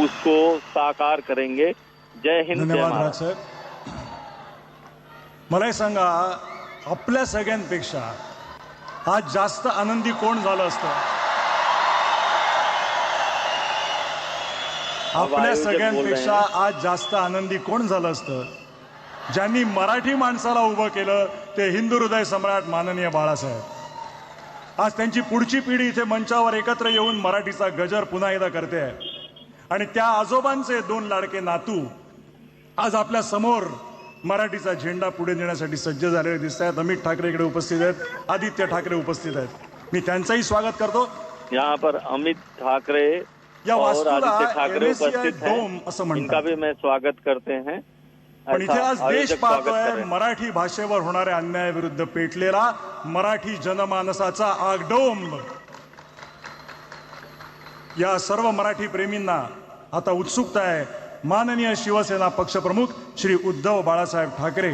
उसको साकार करेंगे। जय हिंद, जय धन्यवाद महाराष्ट्र। राज साहेब. मला हे सांगा, आपल्या सगळ्यांपेक्षा आज जास्त आनंदी कोण झालं असतं? आपल्या सगळ्यांपेक्षा आज जास्त आनंदी कोण झालं असतं? ज्यांनी मराठी माणसाला उभं केलं ते हिंदू हृदय सम्राट माननीय बाळासाहेब. आज त्यांची पुढची पिढी इथे मंचावर एकत्र येऊन मराठीचा गजर पुन्हा एकदा करते आहे. आणि त्या आजोबांचे 2 लाडके नातू आज आपल्या समोर मराठीचा झेंडा पुढे नेण्यासाठी सज्ज झालेले दिसत आहेत. अमित ठाकरे इकडे उपस्थित आहेत, आदित्य ठाकरे उपस्थित आहेत. मी त्यांचंही स्वागत करतो. यहाँ पर अमित ठाकरे या और वास्तूला आदित्य ठाकरे MSCI उपस्थित डोम हैं, असं इनका म्हणतात. भी मैं स्वागत करते हैं. पण इथे आज देश आयोजक स्वागत पाहतोय करें. मराठी भाषेवर होणाऱ्या अन्यायाविरुद्ध पेटलेला मराठी जनमानसाचा आगडोंब. या सर्व मराठी प्रेमींना आता उत्सुकता आहे माननीय शिवसेना पक्षप्रमुख श्री उद्धव बाळासाहेब ठाकरे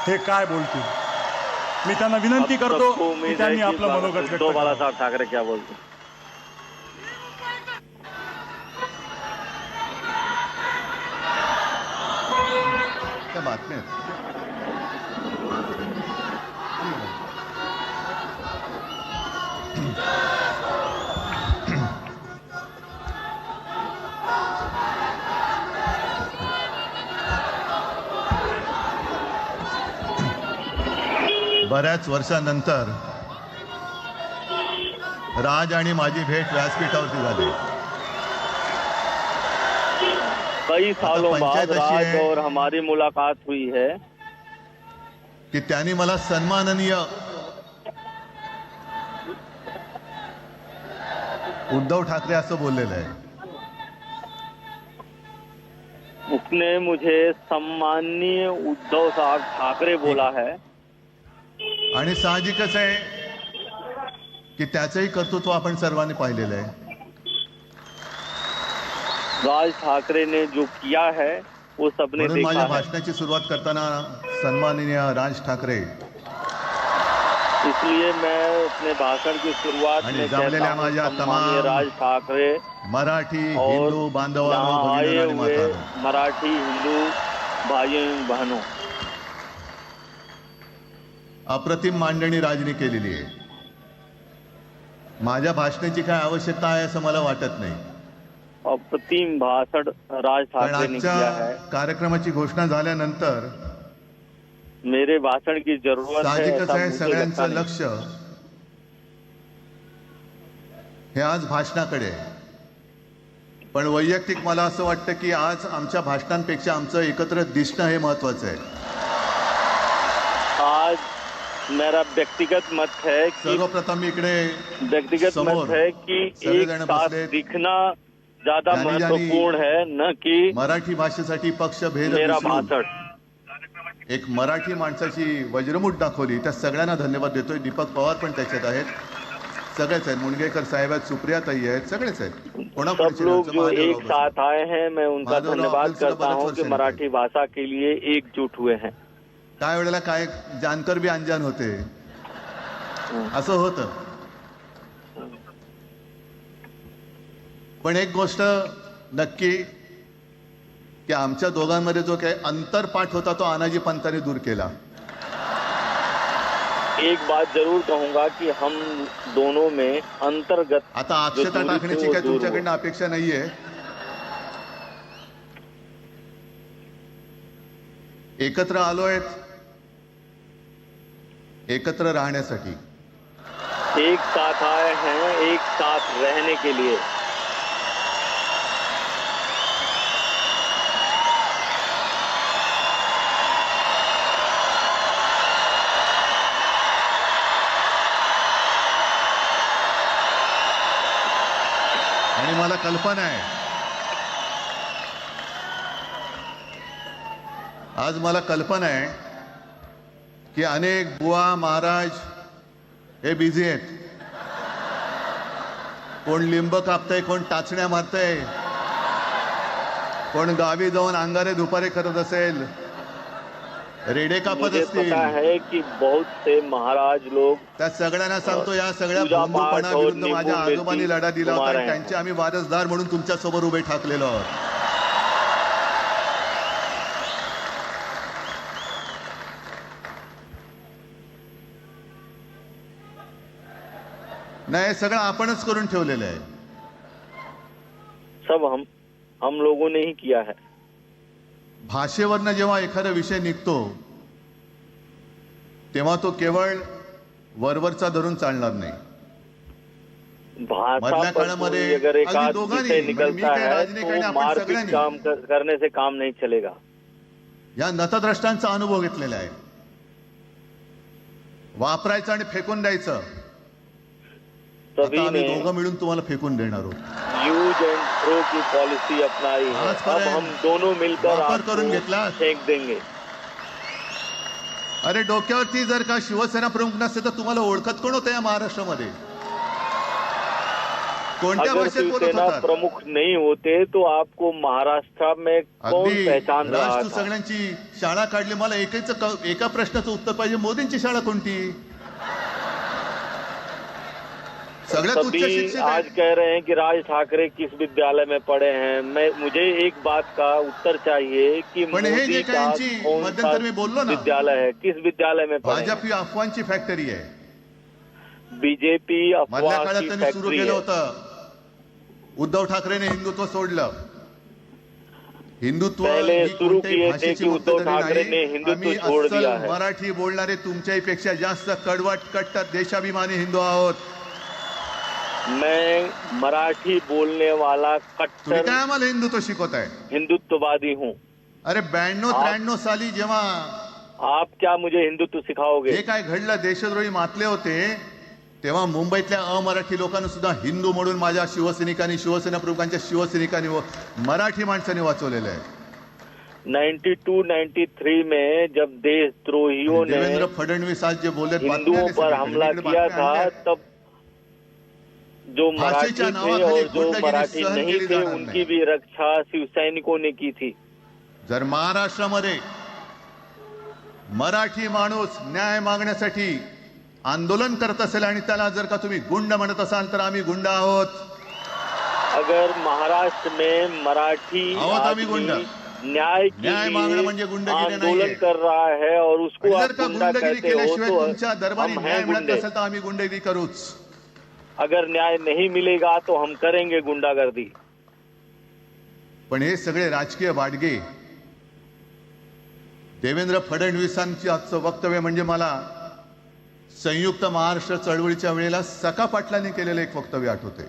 हे काय बोलतील. मी त्यांना विनंती करतो की त्यांनी आपलं मनोगत व्यक्त उद्धव करावं. बाळासाहेब ठाकरे क्या बोलते हैं? त्या बातम्या आहेत. बऱ्याच वर्षानंतर राज आणि माझी भेट व्यासपीठावरती झाली. कई सालों बाद पंचायत अशी राज आहे और हमारी मुलाकात हुई है की त्यांनी मला सन्माननीय उद्धव ठाकरे असं बोललेलं आहे. उसने मुझे सम्माननीय उद्धव साहब ठाकरे बोला है. आणि साहजिकच आहे की त्याचंही कर्तृत्व आपण सर्वांनी पाहिलेलं आहे. राज ठाकरे ने जो किया है वो सबने म्हणून देखा माझ्या है. भाषणाची सुरुवात करताना सन्माननीय राज ठाकरे इसलिए मैं अपने भाषण की शुरुआत आणि में जमलेल्या कहता हूं माझ्या सम्माननीय तमाम राज ठाकरे मराठी और हिंदू बांधवांनो यहाँ आए भगिनींनो आणि हुए म्हातारो, मराठी हिंदू भाइयों बहनों, अप्रतिम मांडणी राजनी केलेली आहे. माझ्या भाषणाची काय आवश्यकता आहे असं मला वाटत नाही. अप्रतिम भाषण राज कारण ठाकरे ने किया आजच्या है. कार्यक्रमाची घोषणा झाल्यानंतर मेरे भाषण की जरूरत है साहजिकच ऐसा आहे मुझे लगता सगळ्यांचं नहीं. लक्ष हे आज भाषणाकडे आहे. पण वैयक्तिक मला असं वाटतं की आज आमच्या भाषणांपेक्षा आमचं एकत्र दिसणं हे महत्वाचं आहे. आज मेरा व्यक्तिगत मत है कि सर्वप्रथम इकडे व्यक्तिगत समोर मत है कि एक सगळेजण साथ बसलेत. दिखना ज्यादा ज्यांनी महत्वपूर्ण है न कि मराठी भाषेसाठी पक्षभेद मेरा विसरून भाषण. एक मराठी माणसाची वज्रमूठ दाखवली. त्या सगळ्यांना धन्यवाद देतोय. दीपक पवार पण त्याच्यात आहेत, सगळेच आहेत, मुणगेकर साहेब आहेत, सुप्रियाताई आहेत, सगळेच आहेत. सब लोग जो एक साथ आए हैं मैं उनका माधवराव धन्यवाद आपल्याला करता बरेच हूं वर्ष कि झाली. मराठी भाषा के लिए एकजुट हुए हैं. काय वेळेला काय जानकर बी अनजान होते, असं होतं. पण एक गोष्ट नक्की की आमच्या दोघांमध्ये जो काही अंतरपाठ होता तो आनाजी पंतांनी दूर केला. एक बात जरूर कहूंगा कि हम दोनों में अंतर्गत आता अक्षता दूरी टाकण्याची थी वो काय दूर तुमच्याकडनं अपेक्षा नाहीये. एकत्र आलोय एकत्र राहण्यासाठी. एक साथ आए हैं एक साथ रहने के लिए. आणि मला कल्पना आहे, आज मला कल्पना आहे की अनेक बुवा महाराज हे बिझी आहेत. कोण लिंब कापतंय, कोण टाचण्या मारतंय, कोण गावी जाऊन अंगारे दुपारे करत असेल, रेडे कापत मुझे असतील. पता है कि बहुत से महाराज लोग त्या सगळ्यांना सांगतो, या सगळ्या पूजा पाठ भोंदूपणा और विरुद्ध माझ्या नींबू आजोबांनी मिर्ची लढा दिला होता घुमा आणि रहे त्यांचे हैं. आम्ही वारसदार म्हणून तुमच्या समोर उभे ठाकलेलो आहोत. नाही, सगळं आपणच करून ठेवलेलं आहे. सब हम लोगों ने ही किया है. भाषेवरनं जेव्हा एखादा विषय निघतो तेव्हा तो केवळ वरवरचा धरून चालणार नाही. भाषा मधल्या पर काळामध्ये कोई अगर एक अगदी आध दोघांनी, विषय मी निकलता काय है राजनीतिक आणि तो आपण मारपीट सगळ्यांनी करने से काम नहीं चलेगा. या नतद्रष्टांचा अनुभव घेतलेला आहे. वापरायचं आणि फेकून द्यायचं. सभी आता आम्ही ने दोघं मिळून तुम्हाला फेकून देणार आहोत. यूज एंड थ्रो की पॉलिसी अपनाई है. आजपर्यंत अब हम दोनों मिलकर वापर करून आपको घेतला. फेंक देंगे. अरे डोक्यावरती जर का शिवसेना प्रमुख नसते तर तुम्हाला ओळखत कोण होतं या महाराष्ट्रामध्ये? कोणत्या अगर भाषेत बोलत शिवसेना होतात? प्रमुख नहीं होते तो आपको महाराष्ट्र में कौन अगदी पहचान रहा राज तू था? सगळ्यांची शाळा काढली. मला एका प्रश्नाचं उत्तर पाहिजे. मोदींची शाळा कोणती? सगळ्यात उच्च सभी शिक्षित आज आहेत. कह रहे हैं कि राज ठाकरे किस विद्यालय में पढ़े हैं. मुझे एक बात का उत्तर चाहिए कि पण हे मोदी जे का काहींची कौन सा मध्यंतर मी बोललो ना, विद्यालय है, किस विद्यालय में पढ़े? भाजप ही अफवांची फॅक्टरी आहे. बीजेपी मधल्या अफवाह काळात की त्यांनी सुरू फैक्ट्री केलं है. होतं. उद्धव ठाकरेने हिंदुत्व सोडलं. हिंदुत्व पहले ही शुरू कोणत्याही किए थे भाषेची कि उद्धव मुक्तदरी ठाकरे नाही. ने हिंदुत्व आम्ही छोड़ अस्सल दिया है. मराठी बोलणारे तुमच्याही पेक्षा जास्त कडवट कट्टर देशाभिमानी हिंदू आहोत. मैं मराठी बोलने वाला तुम्ही कट्टर काय आम्हाला हिंदुत्व शिकवताय? हिंदुत्ववादी हूँ. अरे 92-93 साली जेव्हा आप क्या मुझे हिंदुत्व सिखाओगे? हे काय घडलं, देशद्रोही मातले होते, तेव्हा मुंबईतल्या अमराठी लोकांना सुद्धा हिंदू म्हणून माझ्या शिवसैनिकांनी, शिवसेना प्रमुखांच्या शिवसैनिकांनी व मराठी माणसांनी वाचवलेलं आहे. 92-93 में जब देशद्रोहियों ने देवेंद्र फडणवीस आज जे बोलत हिंदुओं पर हमला किया था तब जो मराठी भाषेच्या थे नावाखाली और जो गुंडगिरी मराठी सहन नहीं केली थे जाणार उनकी नाही. भी रक्षा शिवसैनिकों ने की थी. जर महाराष्ट्रामध्ये मराठी माणूस न्याय मागण्यासाठी आंदोलन करत असेल आणि त्याला जर का तुम्ही गुंड म्हणत असाल तर आम्ही गुंड आहोत. अगर महाराष्ट्र में मराठी आहोत आम्ही गुंड. न्याय के न्याय मांगणं म्हणजे लिए गुंडगिरी आंदोलन नाहीये. कर रहा है और उसको आणि आप जर का गुंडा गुंडगिरी कहते हो केल्याशिवाय तो तुमच्या दरबारी हम न्याय हैं मिळत गुंडे. नसेल तर आम्ही गुंडगिरी करूच. अगर न्याय नहीं मिलेगा तो हम करेंगे गुंडागर्दी. पण हे सगळे राजकीय वाडगे देवेंद्र फडणवीसांची आजचं वक्तव्य म्हणजे मला संयुक्त महाराष्ट्र चळवळीच्या वेळेला सखा पाटलांनी केलेलं एक वक्तव्य आठवते.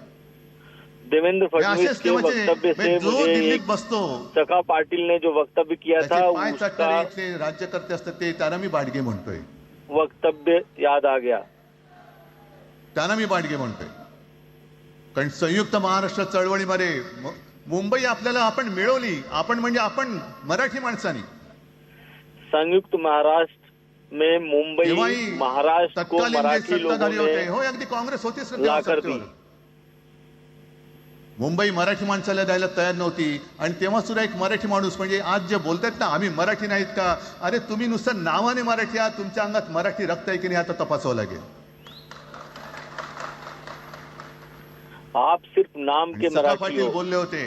देवेंद्र हे फडणवीस असेच के ते म्हणजे वक्तव्य से जो मुझे दिल्लीत एक बसतो सखा पाटिल ने जो वक्तव्य किया था त्याचे पाय उसका चाटणारे इथले राज्यकर्ते असतात ते त्यांना मी बाडगे म्हणतोय. वक्तव्य याद आ गया. त्यांना मी बाडगे म्हणतोय. कारण संयुक्त महाराष्ट्र चळवळीमध्ये मुंबई आपल्याला आपण मिळवली. आपण म्हणजे आपण मराठी माणसांनी. संयुक्त महाराष्ट्र में मुंबई तेव्हाही महाराष्ट्र को तत्कालीन जे मराठी लोगों सत्ताधारी होते, ने हो अगदी काँग्रेस होतीच ना ला तेव्हा कर सत्तेवर. दी. मुंबई मराठी माणसाला द्यायला तयार नव्हती आणि तेव्हा सुद्धा एक मराठी माणूस म्हणजे आज जे बोलतात ना आम्ही मराठी नाहीत का, अरे तुम्ही नुसतं नावाने मराठी आहात, तुमच्या अंगात मराठी रक्त आहे की नाही आता तपासावं लागेल. आप सिर्फ नाम के सखा मराठी पाटील हो. बोलले होते,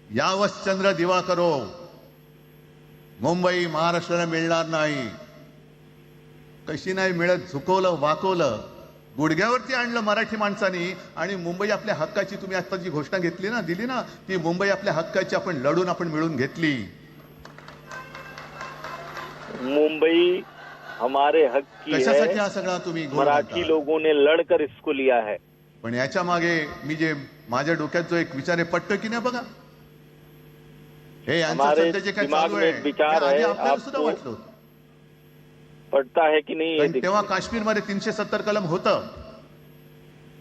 यावंच चंद्र दिवा करो, मुंबई महाराष्ट्राला मिळणार नाही. कशी नाही मिळत, झुकवलं वाकवलं, गुडघ्यावरती आणलं मराठी माणसानी. आणि मुंबई आपल्या हक्काची, तुम्ही आता जी घोषणा घेतली ना, दिली ना, ती मुंबई आपल्या हक्काची आपण लढून आपण मिळून घेतली. मुंबई हमारे हक की कशासाठी है. हा सगळा तुम्ही गोळ मराठी घालता? लोगों ने लड़कर इसको लिया है. पण याच्या मागे मी जे माझ्या डोक्यात जो एक विचार आहे पटतो की नाही बघा. हे यांचं हमारे सध्या जे काय दिमाग चालू में आहे एक विचार हे आधी है, आपल्याला सुद्धा आपको वाटलं होतं. पड़ता है कि नहीं ये कारण देखिए. तेव्हा काश्मीरमध्ये 370 कलम होतं,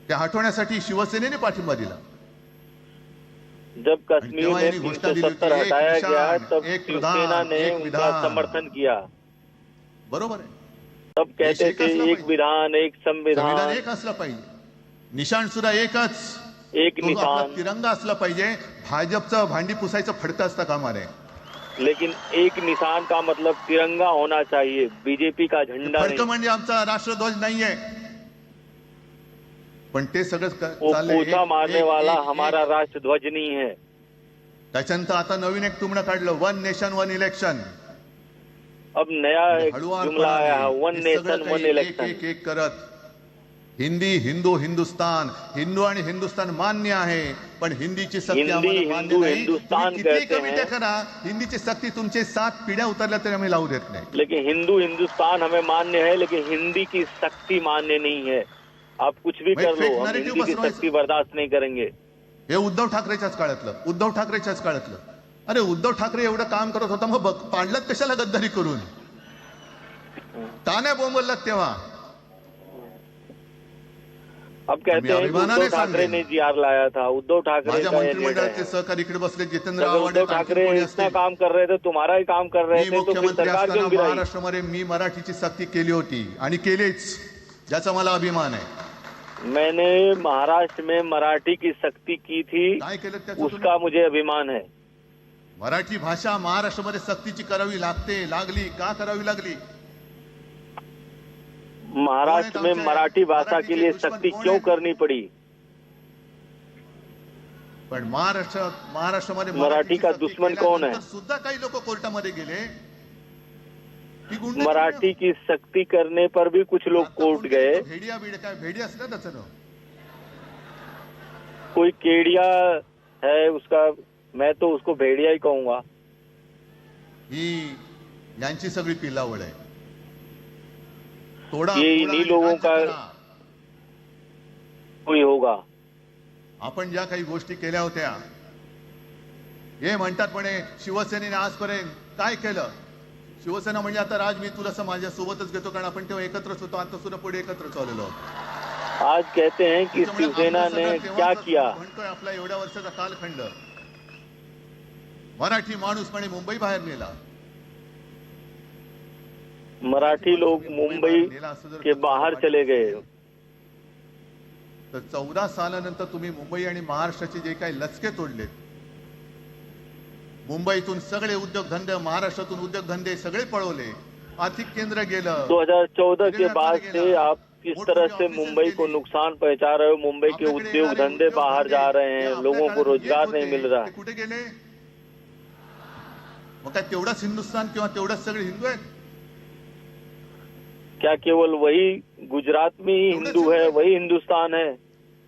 ते हटवण्यासाठी शिवसेनेने पाठिंबा दिला. जब कश्मीर तेव्हा में यांनी घोषणा दिली होती, 370 एक हटाया निशान, गया तब एक शिवसेना प्रधान, ने एक उनका विधान. समर्थन किया. बरोबर आहे. तब कहते देश थे एकच एक पाहिजे. विधान एक संविधान संविधान एक असलं पाहिजे, निशाण सुद्धा एकच, एक तो जो आपला निशान. तिरंगा असला पाहिजे. भाजपचं भांडी पुसायचं फडकं असतं कामा नये. लेकिन एक निशान का मतलब तिरंगा होना चाहिए, बीजेपी का झंडा फडकं नहीं। म्हणजे आमचा राष्ट्रध्वज नाहीये, पण ते सगळं वो चाललंय पोछा मारने वाला हमारा राष्ट्रध्वज नहीं है। त्याच्यानंतर आता नवीन एक टुमणं काढलं, वन नेशन वन इलेक्शन. अब नया एक जुमला आया है, वन नेशन वन एक इलेक्शन। एक एक करत हिंदी हिंदू हिंदुस्तान, हिंदू आणि हिंदुस्तान मान्य आहे, पण हिंदीची सक्ती हिंदी, आम्हाला मान्य हिंदू, नाही. हिंदुस्तान तुम्ही किती कहते कविता हैं। करा, हिंदीची सक्ती तुमचे 7 पिढ्या उतरल्या तरी आम्ही लावू देत नाही. लेकिन हिंदू हिंदुस्तान हमें मान्य है, लेकिन हिंदी की सख्ती मान्य नहीं है। आप कुछ भी भाई, कर लो, फेक हम narrative हिंदी की पसरवायचं. सख्ती बर्दाश्त नहीं करेंगे। हे उद्धव ठाकरेच्याच काळातलं. अरे उद्धव ठाकरे एवढं काम करत होता, मग पाडलात कशाला गद्दारी करून? का नाही बोंबललात तेव्हा? अब कहते हैं कि अभिमानाने उद्धव ठाकरे सांगेन. ने जीआर लाया था, उद्धव ठाकरे माझ्या का ये मंत्रिमंडळाचे निर्णय है। सहकारी इकडे बसले, जितेंद्र अगर आव्हाड उद्धव ठाकरे इतना काम कर रहे थे, तुम्हारा ही काम कर रहे मी थे, तो फिर मुख्यमंत्री सरकार असताना क्यों गिराई? महाराष्ट्रामध्ये मी मराठीची सक्ती केली होती आणि केलीच, ज्याचा मला अभिमान आहे. मैंने महाराष्ट्र में मराठी की सख्ती की थी, काय केलं त्याचं तुम्ही? उसका मुझे अभिमान है। मराठी भाषा महाराष्ट्रामध्ये सक्तीची करावी लागली. का करावी लागली? महाराष्ट्र में मराठी भाषा के लिए सख्ती क्यों करनी पड़ी? पण महाराष्ट्रामध्ये मराठी का सक्ती दुश्मन कौन है? केल्यानंतर सुद्धा काही लोक कोर्टामध्ये गेले. ती गुंडाची मराठी की सख्ती करने पर भी कुछ लोग आता कोर्ट कोणते गए। भेडिया काय भेडी असतं त्याचं नाव. कोई केड़िया है उसका, मैं तो उसको भेड़िया ही कहूंगा। ही यांची सगळी पिलावळ आहे. तोडा ये फोडा इन्हीं आणि लोगों राज्य का करा. कोई होगा। आपण ज्या काही गोष्टी केल्या होत्या, हे म्हणतात म्हणे शिवसेनेने आजपर्यंत काय केलं. शिवसेना म्हणजे आता राज, मी तुला माझ्या सोबतच घेतो, कारण आपण तेव्हा एकत्रच होतो, आता सुद्धा पुढे एकत्र चाललेलो आहोत. आज कहते हैं कि त्याच्यामुळे शिवसेना आपलं ने सगळं क्या तेव्हाच किया। म्हणतोय आपला एवढ्या वर्षाचा कालखंड. मराठी माणूस म्हणे मुंबई बाहेर नेला. मराठी लोग मुंबई के बाहर चले गए। तर 14 सालानंतर तुम्ही मुंबई आणि महाराष्ट्राचे जे काही लचके तोडले, मुंबईतून सगळे उद्योगधंदे, महाराष्ट्रातून उद्योगधंदे सगळे पळवले, आर्थिक केंद्र गेलं. 2014 के बाद से आप किस तरह से मुंबई को नुकसान पहुंचा रहे हो। मुंबई के उद्योग धंधे बाहर जा रहे हैं, लोगों को रोजगार नहीं मिल रहा है। कुठे गेले? मग काय तेवढाच हिंदुस्थान किंवा तेवढाच सगळे हिंदू आहेत? क्या केवल वही गुजरात में ही हिंदू है, वही हिंदुस्तान है?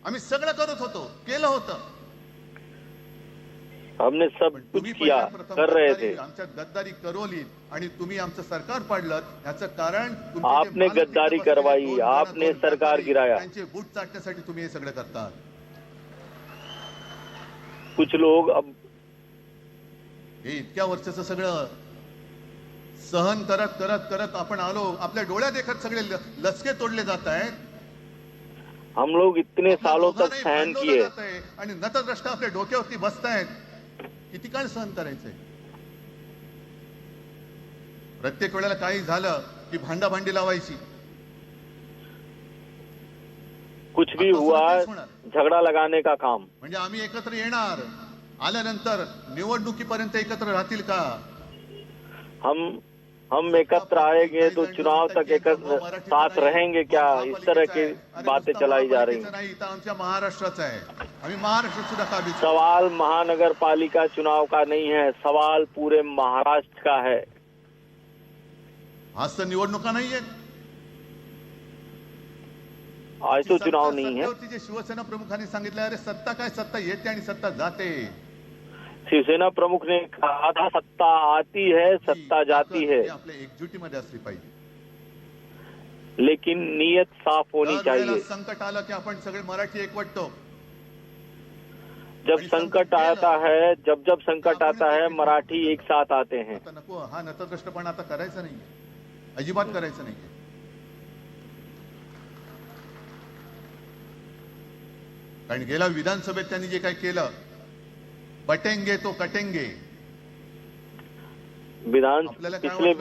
आम्ही सगळं करत होतो, केलं होतं. हमने सब कुछ तुम्ही किया, प्रथम कर रहे गद्दारी, थे। आमच्यात गद्दारी करवली आणि तुम्ही आमचं सरकार पाडलं. याचं कारण तुमचे जे आपने मालक गद्दारी तिथे बसलेले करवाई, दोन आपने दोन सरकार गद्दारी, गिराया। त्यांचे बूट चाटण्यासाठी तुम्ही हे सगळं करता. कुछ लोग अब हे इतक्या वर्षाचं सगळं सहन करत करत करत आपण आलो. आपल्या डोळ्या देखत सगळे लचके तोडले जात आहेत. हम लोग इतने सालों तक सहन किए, आणि नतद्रष्टा आपल्या डोक्यावरती बसतायत. किती काळ सहन करायचंय? प्रत्येक वेळेला काही झालं की भांडाभांडी लावायची. कुछ भी हुआ झगड़ा लगाने का काम। म्हणजे आम्ही एकत्र येणार, आल्यानंतर निवडणुकीपर्यंत एकत्र राहतील का? हम एकत्र आएंगे तो चुनाव तक एकत्र साथ रहेंगे क्या? इस तरह की बातें चलाई जा रही हैं। नाही, इथं आमच्या महाराष्ट्राचा आहे. आम्ही महाराष्ट्र सुद्धा काबीज. सवाल महानगर पालिका चुनाव का नहीं है, सवाल पूरे महाराष्ट्र का है। आज तर निवडणुका नाहीये. आज तो चुनाव नहीं है। जे शिवसेना प्रमुखांनी सांगितलं, अरे सत्ता काय, सत्ता येते आणि सत्ता जाते. शिवसेना प्रमुख ने कहा था सत्ता आती है, सत्ता जाती है, आपल्या एकजुटीमध्ये असली पाहिजे. लेकिन नीयत साफ होनी चाहिए। संकट आलं की आपण सगळे मराठी एकवटतो. जब संकट आता है, जब संकट आता है, मराठी एक साथ आते हैं। आता नको, हा नतद्रष्टपणा आता करायचा नाहीये, अजिबात करायचं नाहीये. कारण गेल्या विधानसभेत त्यांनी जे काही केलं, बटेंगे तो कटेंगे. पिछले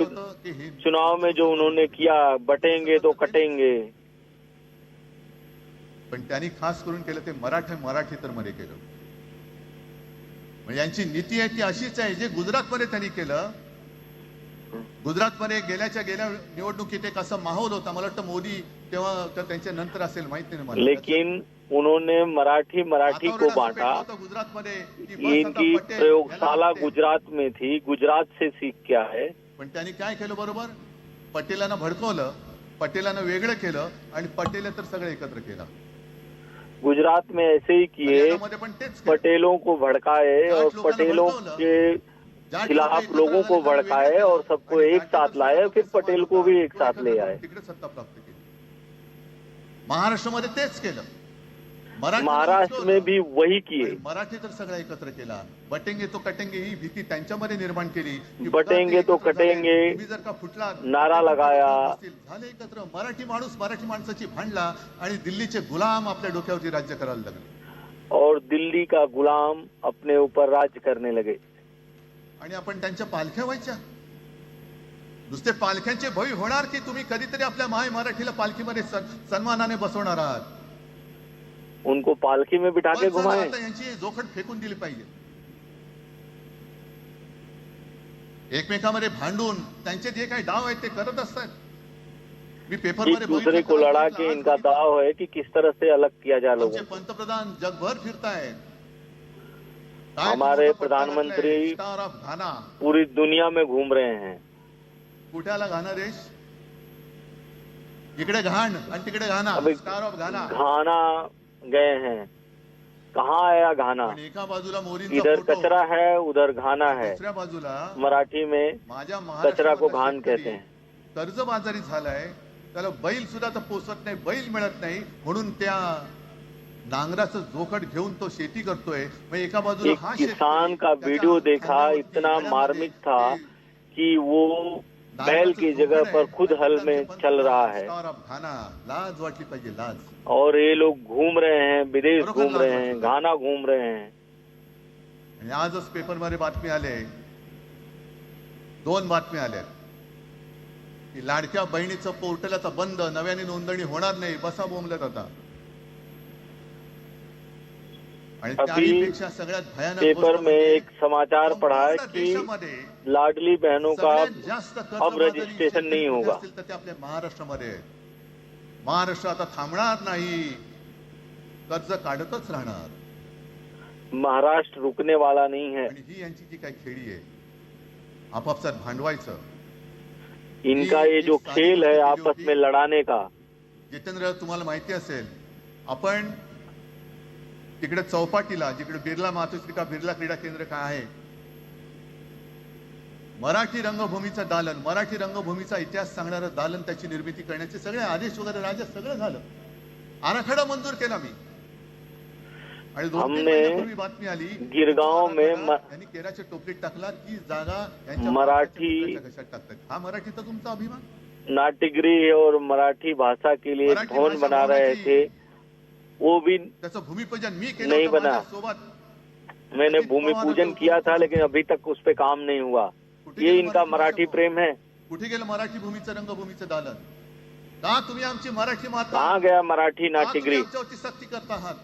चुनाव में जो उन्होंने किया, बटेंगे तो कटेंगे, पण त्यांनी खास करून केलं ते मराठी तर मध्ये केलं. म्हणजे यांची नीती आहे ती अशीच आहे जे गुजरातमध्ये त्यांनी केलं. गुजरातमध्ये गेल्या निवडणुकीत एक असा माहोल होता, मला वाटतं मोदी तेव्हा तर त्यांच्या नंतर असेल, माहित नाही मला. लेकिन उन्होंने मराठी को बांटा. गुजरातमध्ये इनकी प्रयोगशाला गुजरात में थी, गुजरात से सीख क्या है. पण त्यांनी काय केलं बरोबर, पटेलांना भडकवलं, पटेलांना वेगळं केलं आणि पटेल तर सगळे एकत्र केलं. गुजरात में ऐसे ही किए, पण तेच पटेलों को भड़काए और पटेलों के खिलाफ लोगों को भड़काए और सबको एक साथ लाए, फिर पटेल को भी एक साथ ले आए. तिकडे सत्ता प्राप्त केली. महाराष्ट्रामध्ये तेच केलं. महाराष्ट्र में भी वही किए. मराठी तर सगळं एकत्र केला. बटेंगे तो कटेंगे ही भीती त्यांच्यामध्ये निर्माण केली. बटेंगे तो कटेंगे तुम्ही जर का फुटला नारा लगाया, झाले एकत्र. मराठी माणूस मराठी माणसाची भांडला आणि दिल्लीचे गुलाम आपल्या डोक्यावरती राज्य करायला लागले और दिल्ली का गुलाम अपने ऊपर राज्य करने लगे. आणि आपण त्यांच्या पालख्या व्हायच्या. नुसते पालख्यांचे भय होणार की तुम्ही कधीतरी आपल्या माय मराठीला पालखीमध्ये सन्मानाने बसवणार आहात. उनको पालखी में बिठा के घुमाए. यांची जोखड फेकून दिली पाहिजे. एकमेकांमध्ये भांडून त्यांचे जे काही डाव आहेत ते करत असतात. मी पेपर एक दूसरे को लड़ा के इनका दाव है कि किस तरह से अलग किया जाए लोगों को. पंतप्रधान जगभर फिरतायत. हमारे प्रधानमंत्री स्टार ऑफ घाना पूरी दुनिया में घूम रहे हैं. कुठे घाना देश, इकडे घाण आणि तिकडे घाना. स्टार ऑफ घाना घाना गए हैं. कहाँ आया घाना. एका बाजूला मोदींचा इधर फोटो, कचरा है, उधर घाना है. दुसऱ्या बाजूला मराठी में कचरा को घान कहते हैं. कर्जबाजारी झालाय, त्याला बैल सुद्धा तर पोचत नाही, बैल मिळत नाही म्हणून त्या नांगराचं जोखड घेऊन तो शेती करतोय. एका बाजूला एक किसान का वीडियो देखा, इतना मार्मिक था कि वो बैल की जगह पर खुद हल में चल रहा है. लाज वाटली पाहिजे, लाज. और ये लोग घूम रहे हैं, विदेश घूम रहे हैं, घाना घूम रहे हैं. आणि आजच पेपर मध्ये बातमी आले, 2 बातम्या आल्या की लाडक्या बहिणीचं पोर्टल आता बंद, नव्याने नोंदणी होणार नाही, बसा बोंबलत आता. आणि त्यापेक्षा सगळ्यात भयानक पेपर में एक समाचार पढ़ा है कि लाडली बहनों का अब रजिस्ट्रेशन नहीं होगा. ते आपल्या महाराष्ट्रामध्ये. महाराष्ट्र आता थांबणार नाही, कर्ज काढतच राहणार. महाराष्ट्र रुकने वाला नहीं है. आणि ही यांची जी काही खेळी आहे, आपापसात भांडवायचं, इनका ये जो खेल है आपस में लड़ाने का. जितेंद्र, तुम्हाला माहिती असेल, आपण तिकडे चौपाटीला, जिकडे बिर्ला मातोश्री बिर्ला क्रीडा केंद्र काय आहे, मराठी रंगभूमीचं दालन, मराठी रंगभूमीचा इतिहास सांगणारं दालन, त्याची निर्मिती करण्याचे सगळे आदेश वगैरे राज्यात सगळं झालं. आराखडा मंजूर केला मी. आणि 2-3 महिन्यापूर्वी बातमी आली, गिरगाव में त्यांनी केराच्या टोपलीत टाकला की जागा यांच्या मराठी कशात टाकतात. हा मराठीचा तुमचा अभिमान. नाट्यगृह और मराठी भाषा के लिए भवन बना रहे थे, वो भी त्याचं भूमिपूजन मी केलं नहीं बना. सोबत मैंने भूमि पूजन किया था, लेकिन अभी तक उस पे काम नहीं हुआ. ये इनका मराठी प्रेम है. कुठे गेलं मराठी भूमीचं रंगभूमीचं दालन. का तुम्ही आमची मराठी माता, कहाँ गया मराठी नाट्यगृह. आमच्यावरती सक्ती करता आहात.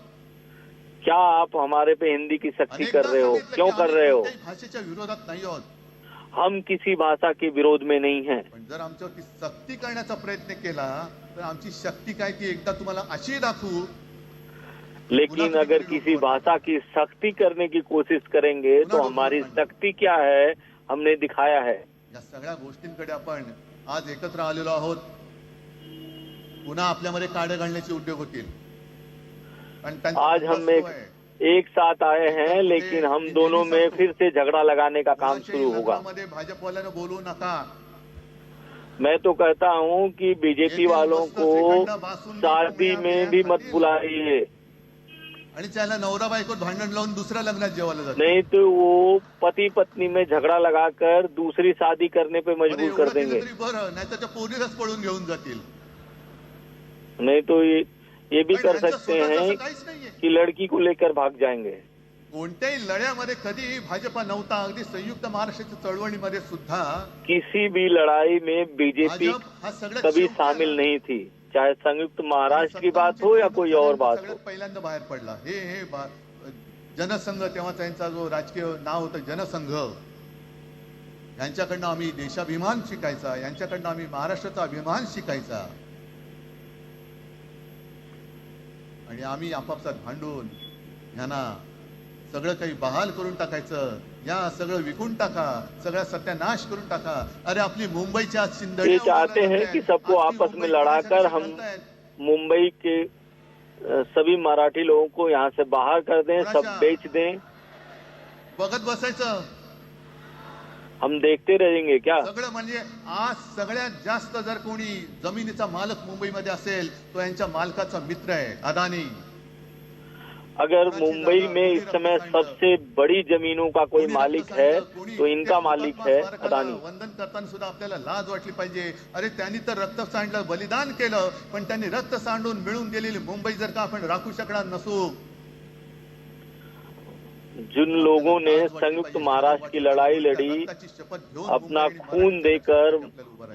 क्या आप हमारे पे हिंदी की सख्ती कर रहे हो, क्यों कर रहे हो. भाषेच्या विरोधात नाही आहोत, हम किसी भाषा के विरोध में नहीं है. पण जर आमच्यावरती सक्ती करण्याचा प्रयत्न केला तर आमची शक्ती काय ती एकदा तुम्हाला अशी दाखवू. लेकिन अगर किसी भाषा की सख्ती करने की कोशिश करेंगे तो हमारी शक्ति क्या है हमने दिखाया है. या सगळ्या गोष्टींकडे आपण आज एकत्र आलेलो आहोत. पुन्हा आपल्यामध्ये काढे घालण्याचे उद्योग होतील. आज हम एक साथ आए हैं, लेकिन हम दोनों में फिर से झगड़ा लगाने का काम शुरू होगा. भाजपवाल्यानं बोलू नका. मैं तो कहता हूं कि बीजेपी वालों को शादी में भी मत बुलाइए. आणि त्याला नवरा बायको भांडण लावून दुसऱ्या लग्नात जेवायला जातात. नहीं तो वो पति पत्नी में झगड़ा लगाकर दूसरी शादी करने पे मजबूर कर देंगे. बरं, नाही तर त्या पोरीलाच पळून घेऊन जातील. नहीं तो ये भी कर सकते हैं कि लड़की को लेकर भाग जाएंगे. कोणत्याही लढ्यामध्ये कधी भाजपा नव्हता. अगदी संयुक्त महाराष्ट्राच्या चळवळीमध्ये सुद्धा किसी भी लड़ाई में बीजेपी कभी शामिल नहीं थी, चाहे संयुक्त महाराष्ट्र की बात हो या कोई और बात हो. पहिल्यांदा बाहेर पडला. हे जनसंघ, तेव्हा त्यांचा जो राजकीय नाव होतं जनसंघ, यांच्याकडनं आम्ही देशाभिमान शिकायचा, यांच्याकडनं आम्ही महाराष्ट्राचा अभिमान शिकायचा. आणि आम्ही आपापसात भांडून यांना सगळं काही बहाल करून टाकायचं, या सगळं विकून टाका, सगळा सत्यानाश करून टाका. अरे आपली मुंबईच्या ये चाहते हैं कि सबको आपस में लड़ाकर हम मुंबई के सभी मराठी लोगों को यहाँ से बाहर कर दें, सब बेच दें. बघत बसायचं, हम देखते रहेंगे क्या? सगळं म्हणजे आज सगळ्यात जास्त जर कोणी जमिनीचा मालक मुंबईमध्ये असेल तो यांच्या मालकाचा मित्र आहे अदानी. अगर मुंबई में इस समय सबसे बड़ी जमीनों का कोई मालिक है तो इनका मालिक है अदानी. वंदन करताना सुद्धा आपल्याला लाज वाटली पाहिजे. अरे त्यांनी तर रक्त सांडलं, बलिदान केलं, पण त्यांनी रक्त सांडून मिळून गेलेली मुंबई जर का आपण राखू शकणार नसू. जिन लोगों ने संयुक्त महाराष्ट्र की लड़ाई लड़ी, अपना खून देकर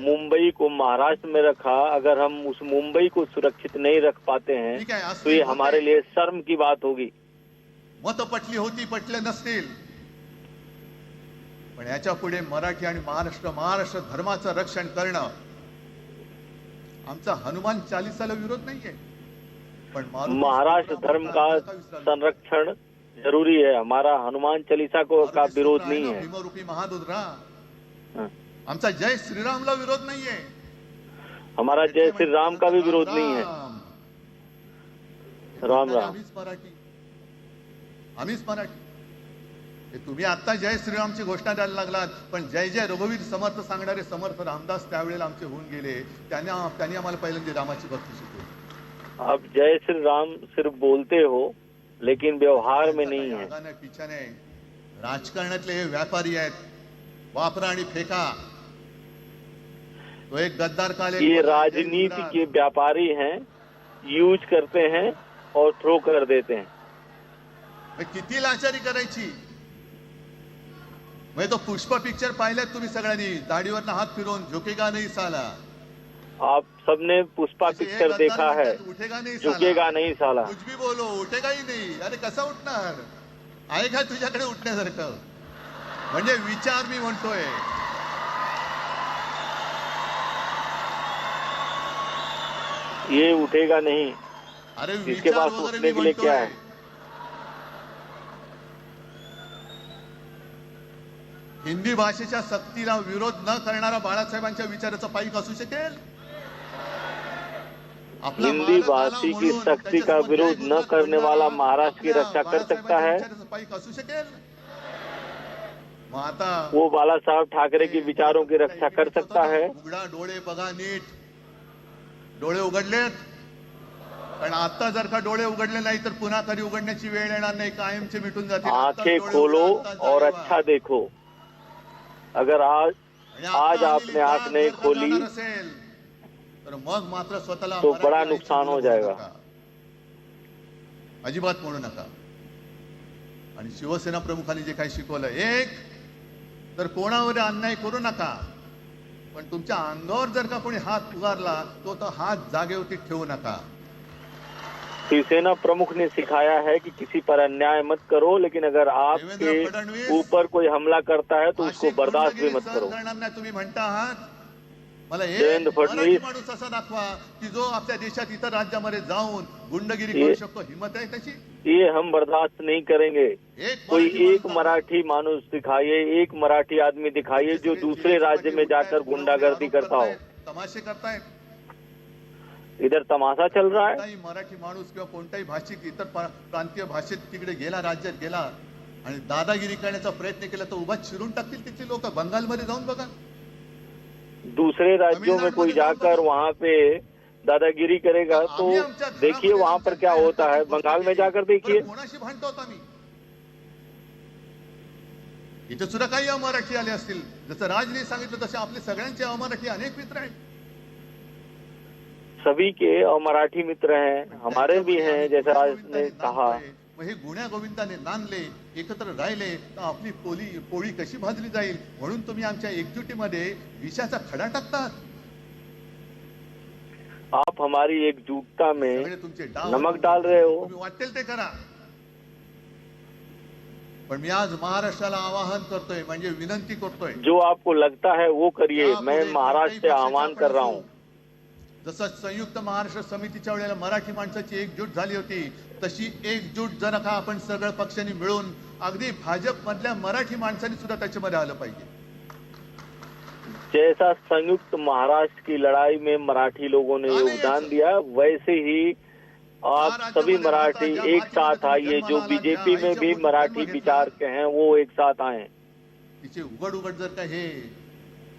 मुंबई को महाराष्ट्र में रखा, अगर हम उस मुंबई को सुरक्षित नहीं रख पाते हैं तो ये हमारे लिए शर्म की बात होगी. मत पटली होती, पटले नसतील, पण याच्या पुढे मराठी आणि महाराष्ट्र धर्माचं रक्षण करणं आमचा हनुमान चालीसाला विरोध नाहीये, पण महाराष्ट्र धर्म का संरक्षण जरूरी है. हमारा हनुमान चालीसा को का विरोध नहीं है. भीमरूपी महारुद्रा, आमचा जय श्रीरामला विरोध नाहीये, हमारा जय श्री राम का भी विरोध नहीं है. राम राम. आम्हीच मराठी. तुम्ही आता जय श्रीरामची घोषणा द्यायला लागलात, पण जय जय रघुवीर समर्थ सांगणारे समर्थ रामदास त्यावेळेला आमचे होऊन गेले. त्यांनी आम्हाला पहिल्यांदा रामाची भक्ती शिकवली. आप जय श्री राम सिर्फ बोलते हो लेकिन व्यवहार में नहीं है. पिछाने राजकारणातले हे व्यापारी आहेत, वापरा आणि फेका. तो एक गद्दार काल, ये राजनीति के व्यापारी हैं, यूज करते हैं और थ्रो कर देते हैं. किती लाचारी करायची. म्हणजे तो पुष्पा पिक्चर पाहिलात तुम्ही सगळ्यांनी, दाढीवर हात फिरवून झुकेगा नहीं साला. आप सबने पुष्पा पिक्चर देखा है, झुकेगा नहीं साला. कुछ भी बोलो, उठेगा ही नहीं. अरे कसा उठणार? आहे का तुझ्याकडे उठण्यासारखं? म्हणजे विचार मी म्हणतोय. ये उठेगा नहीं. अरे इसके पास उठने के लिए क्या है? हिंदी भाषेच्या सक्तीला विरोध न करणारा बाळासाहेबांच्या विचाराचा पाईक असू शकेल? हिंदी भाषी की सख्ती का विरोध न करने वाला महाराष्ट्र की रक्षा कर सकता है? असू शकेल? मग आता वो बाला साहब ठाकरे के विचारों की रक्षा कर सकता है? उघडा डोळे बघा नीट. डोळे उघडलेत, पण आता जर का डोळे उघडले नाही तर पुन्हा कधी उघडण्याची वेळ येणार नाही, कायमचे मिटून जातील. आंखें खोलो और अच्छा देखो. अगर आज आपने आंख नहीं खोली तर मग मात्र स्वतःला तो बड़ा नुकसान हो जाएगा. अजिबात म्हणू नका. आणि शिवसेना प्रमुखांनी जे काही शिकवलं, एक तर कोणावर अन्याय करू नका, पण तुमच्या अंगावर जर का कोणी हात उगारला तो हात जागेवरती ठेवू नका. शिवसेना प्रमुख ने सिखाया है कि किसी पर अन्याय मत करो, लेकिन अगर आपके ऊपर कोई हमला करता है तो उसको बर्दाश्त भी मत करो. तुम्ही म्हणता आहात, मला देवेंद्र फडणवीस माणूस असा दाखवा की जो आपल्या देशात इतर राज्यामध्ये जाऊन गुंडगिरी करू शकतो. हिम्मत आहे त्याची? ये हम बर्दाश्त नहीं करेंगे. कोई एक मराठी मानुस दिखाइए, एक मराठी आदमी दिखाइए जो दूसरे राज्य में जाकर गुंडागर्दी करता हो. तमाशे करतायत. इधर तमाशा चल रहा है. कोणताही मराठी माणूस किंवा कोणताही भाषिक इतर प्रांतीय भाषेत तिकडे गेला, राज्यात गेला आणि दादागिरी करण्याचा प्रयत्न केला तर उभा चिरून टाकतील तिथली लोक. बंगालमध्ये जाऊन बघा. दूसरे राज्यों में कोई जाकर वहाँ पे दादागिरी करेगा तो देखिए वहाँ पर क्या होता है. बंगाल में जाकर देखिए. कोणाशी भांडतो होता मी? इथे सुद्धा काही अमराठी आले असतील. जसं राजने सांगितलं तसे आपले सगळ्यांचे अमराठी अनेक मित्र आहेत. सभी के अमराठी मित्र हैं, हमारे भी हैं, जैसा राज ने कहा. हे गुण्या गोविंदाने नांदले, एकत्र राहिले तर आपली पोळी कशी भाजली जाईल. म्हणून तुम्ही आमच्या एकजुटीमध्ये विषाचा खडा टाकतात. आप हमारी एकजुटता में नमक डाल रहे हो. वाटेल ते करा. पण मी आज महाराष्ट्राला आवाहन करतोय, म्हणजे विनंती करतोय, जो आपको लगता है वो करिए। यापुढे मैं महाराष्ट्र से कोणत्याही आह्वान पक्षाचे कर रहा आपण हूँ। जसं संयुक्त महाराष्ट्र समितीच्या वेळेला मराठी माणसाची एकजूट झाली होती, तशी एकजूट जर का आपण सगळ्या पक्षांनी मिळून, अगदी भाजप मधल्या मराठी माणसांनी सुद्धा त्याच्यामध्ये आलं पाहिजे। जैसा संयुक्त महाराष्ट्र की लड़ाई में मराठी लोगों ने योगदान दिया, वैसे ही आप सभी मराठी एक साथ आइए। जो बीजेपी में भी मराठी विचार के हैं वो एक साथ आए। तिचे उघड उघड जर का हे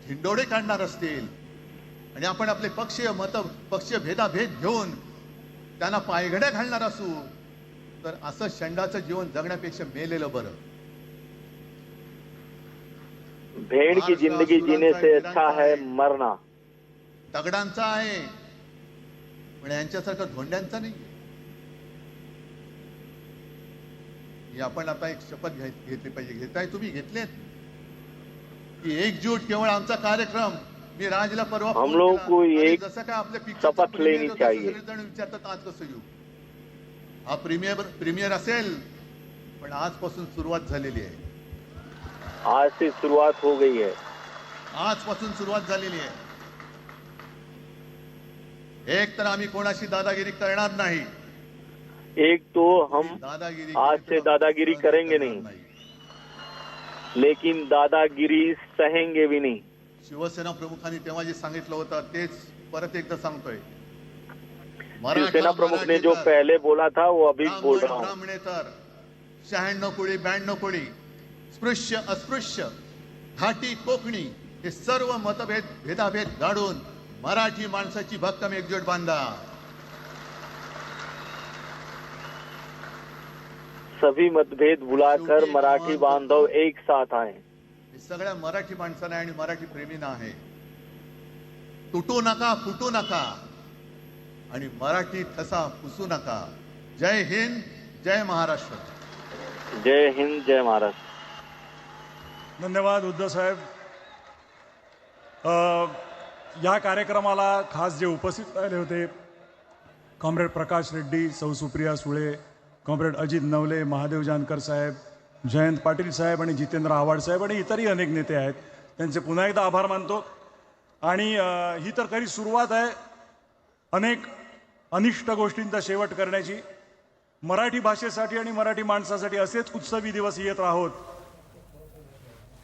झिंडोडे काढणार असतील आणि आपण आपले पक्षीय पक्षीय भेदाभेद घेऊन त्यांना पायघड्या घालणार असू, तर असं शंडाचं जीवन जगण्यापेक्षा मेलेलं बरं। भेड़ की जिंदगी जीने से अच्छा है मरना। दगडांचा आहे, पण यांच्यासारखं धोंड्यांचा नाही। ही आपण आता एक शपथ घेतली पाहिजे। घेताय तुम्ही, घेतलेत की एकजूट केवळ आमचा कार्यक्रम। मी राजला परवा हम लोग को एक जसं काय आपल्या शपथ लेनी चाहिए। विचारतात आज कसं येऊ, हा प्रीमियर असेल, पण आजपासून सुरुवात झालेली आहे। आज से शुरुआत हो गई है। आजपासून सुरुवात झालेली आहे। एक तर आम्ही कोणाशी दादागिरी करणार नाही। एक तो हम दादागिरी आज से दादागिरी करेंगे नहीं, लेकिन दादागिरी सहेंगे भी नहीं। शिवसेना प्रमुखांनी तेव्हा जे सांगितलं होतं तेच परत एकदा सांगतोय। शिवसेना प्रमुख ने जो पहले बोला था वो अभी बोल रहा हूँ। ब्राह्मणेतर 96 कोळी 92 कोळी, स्पृश्य अस्पृश्य, घाटी कोकणी, हे सर्व भेदाभेद गाडून मराठी माणसाची भक्कम एकजूट बांधा। सभी मतभेद भुलाकर मराठी बांधव एक साथ आए। हे सगळ्या मराठी माणसांना आणि मराठी प्रेमींना आहे। तुटू नका, फुटू नका आणि मराठी ठसा पुसू नका। जय हिंद, जय महाराष्ट्र। जय हिंद, जय महाराष्ट्र। धन्यवाद उद्धव साहेब। या कार्यक्रमाला खास जे उपस्थित राहिले होते, कॉम्रेड प्रकाश रेड्डी, सौ सुप्रिया सुळे, कॉम्रेड अजित नवले, महादेव जानकर साहेब, जयंत पाटील साहेब आणि जितेंद्र आव्हाड साहेब आणि इतरही अनेक नेते आहेत, त्यांचे पुन्हा एकदा आभार मानतो। आणि ही तर खरी सुरुवात आहे अनेक अनिष्ट गोष्टींचा शेवट करण्याची। मराठी भाषेसाठी आणि मराठी माणसासाठी असेच उत्सवी दिवस येत राहोत